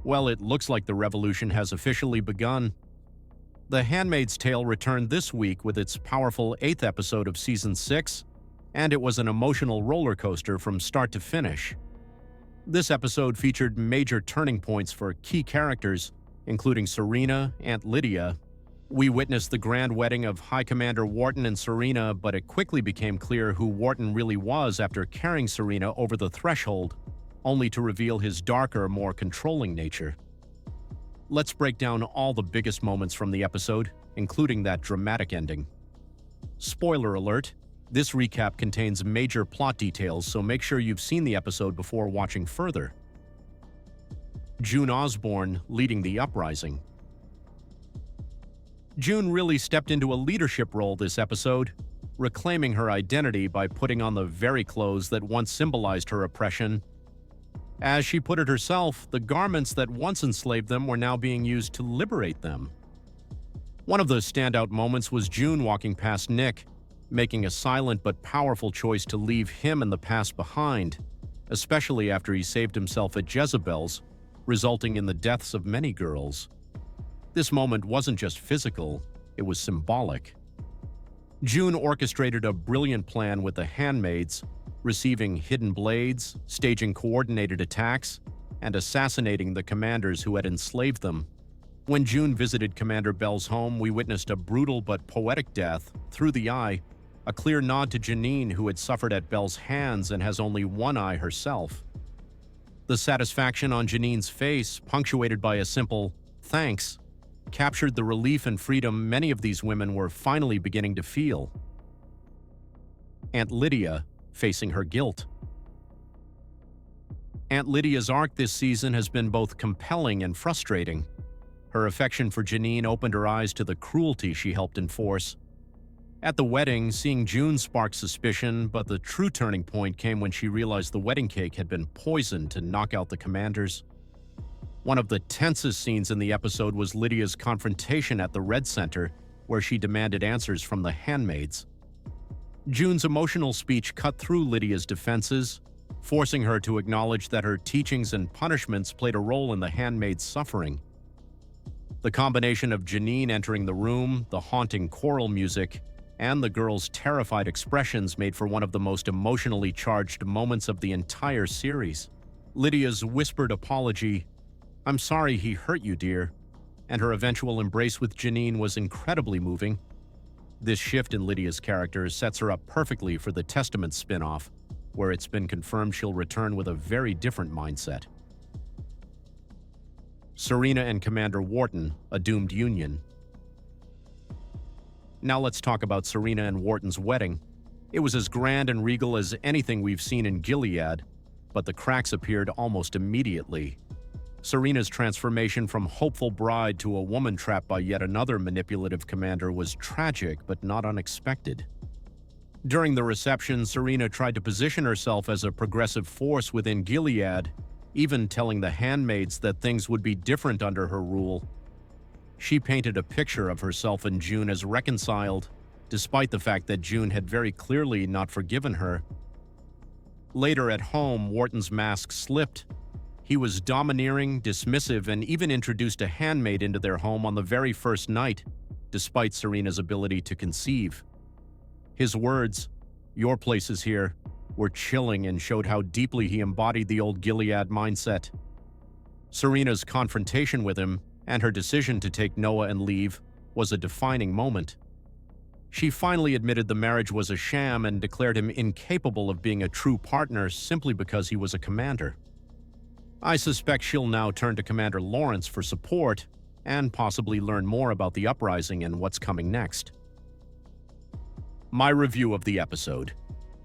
Well, it looks like the revolution has officially begun. The Handmaid's Tale returned this week with its powerful 8th episode of Season 6, and it was an emotional roller coaster from start to finish. This episode featured major turning points for key characters, including Serena and Lydia. We witnessed the grand wedding of High Commander Wharton and Serena, but it quickly became clear who Wharton really was after carrying Serena over the threshold, only to reveal his darker, more controlling nature. Let's break down all the biggest moments from the episode, including that dramatic ending. Spoiler alert, this recap contains major plot details, so make sure you've seen the episode before watching further. June Osborne leading the uprising. June really stepped into a leadership role this episode, reclaiming her identity by putting on the very clothes that once symbolized her oppression. As she put it herself, the garments that once enslaved them were now being used to liberate them. One of the standout moments was June walking past Nick, making a silent but powerful choice to leave him and the past behind, especially after he saved himself at Jezebel's, resulting in the deaths of many girls. This moment wasn't just physical, it was symbolic. June orchestrated a brilliant plan with the handmaids, receiving hidden blades, staging coordinated attacks, and assassinating the commanders who had enslaved them. When June visited Commander Bell's home, we witnessed a brutal but poetic death through the eye, a clear nod to Janine, who had suffered at Bell's hands and has only one eye herself. The satisfaction on Janine's face, punctuated by a simple "thanks," captured the relief and freedom many of these women were finally beginning to feel. Aunt Lydia facing her guilt. Aunt Lydia's arc this season has been both compelling and frustrating. Her affection for Janine opened her eyes to the cruelty she helped enforce. At the wedding, seeing June sparked suspicion, but the true turning point came when she realized the wedding cake had been poisoned to knock out the commanders. One of the tensest scenes in the episode was Lydia's confrontation at the Red Center, where she demanded answers from the handmaids. June's emotional speech cut through Lydia's defenses, forcing her to acknowledge that her teachings and punishments played a role in the handmaid's suffering. The combination of Janine entering the room, the haunting choral music, and the girls' terrified expressions made for one of the most emotionally charged moments of the entire series. Lydia's whispered apology, "I'm sorry he hurt you, dear," and her eventual embrace with Janine was incredibly moving. This shift in Lydia's character sets her up perfectly for the Testament spin-off, where it's been confirmed she'll return with a very different mindset. Serena and Commander Wharton, a doomed union. Now let's talk about Serena and Wharton's wedding. It was as grand and regal as anything we've seen in Gilead, but the cracks appeared almost immediately. Serena's transformation from hopeful bride to a woman trapped by yet another manipulative commander was tragic but not unexpected. During the reception, Serena tried to position herself as a progressive force within Gilead, even telling the handmaids that things would be different under her rule. She painted a picture of herself and June as reconciled, despite the fact that June had very clearly not forgiven her. Later at home, Wharton's mask slipped. He was domineering, dismissive, and even introduced a handmaid into their home on the very first night, despite Serena's ability to conceive. His words, "Your place is here," were chilling and showed how deeply he embodied the old Gilead mindset. Serena's confrontation with him, and her decision to take Noah and leave, was a defining moment. She finally admitted the marriage was a sham and declared him incapable of being a true partner simply because he was a commander. I suspect she'll now turn to Commander Lawrence for support and possibly learn more about the uprising and what's coming next. My review of the episode.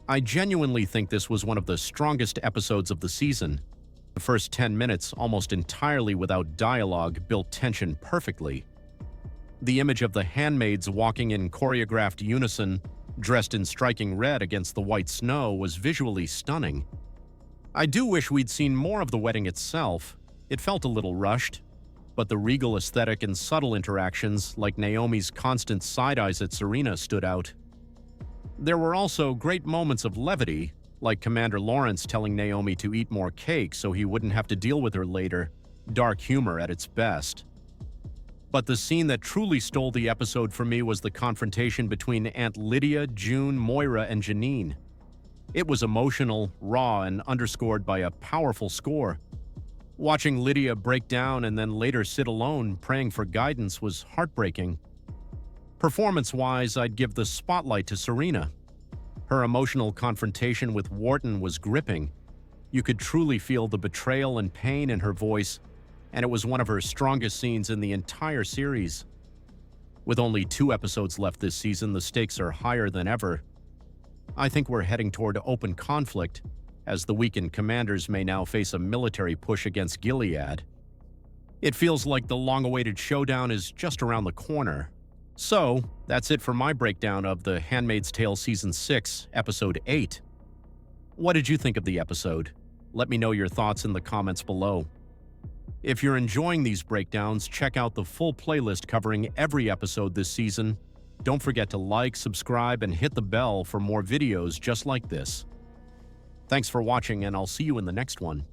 I genuinely think this was one of the strongest episodes of the season. The first 10 minutes, almost entirely without dialogue, built tension perfectly. The image of the handmaids walking in choreographed unison, dressed in striking red against the white snow, was visually stunning. I do wish we'd seen more of the wedding itself. It felt a little rushed, but the regal aesthetic and subtle interactions, like Naomi's constant side-eyes at Serena, stood out. There were also great moments of levity, like Commander Lawrence telling Naomi to eat more cake so he wouldn't have to deal with her later, dark humor at its best. But the scene that truly stole the episode for me was the confrontation between Aunt Lydia, June, Moira, and Janine. It was emotional, raw, and underscored by a powerful score. Watching Lydia break down and then later sit alone, praying for guidance, was heartbreaking. Performance-wise, I'd give the spotlight to Serena. Her emotional confrontation with Wharton was gripping. You could truly feel the betrayal and pain in her voice, and it was one of her strongest scenes in the entire series. With only 2 episodes left this season, the stakes are higher than ever. I think we're heading toward open conflict, as the weakened commanders may now face a military push against Gilead. It feels like the long-awaited showdown is just around the corner. So, that's it for my breakdown of The Handmaid's Tale Season 6, Episode 8. What did you think of the episode? Let me know your thoughts in the comments below. If you're enjoying these breakdowns, check out the full playlist covering every episode this season. Don't forget to like, subscribe, and hit the bell for more videos just like this. Thanks for watching, and I'll see you in the next one.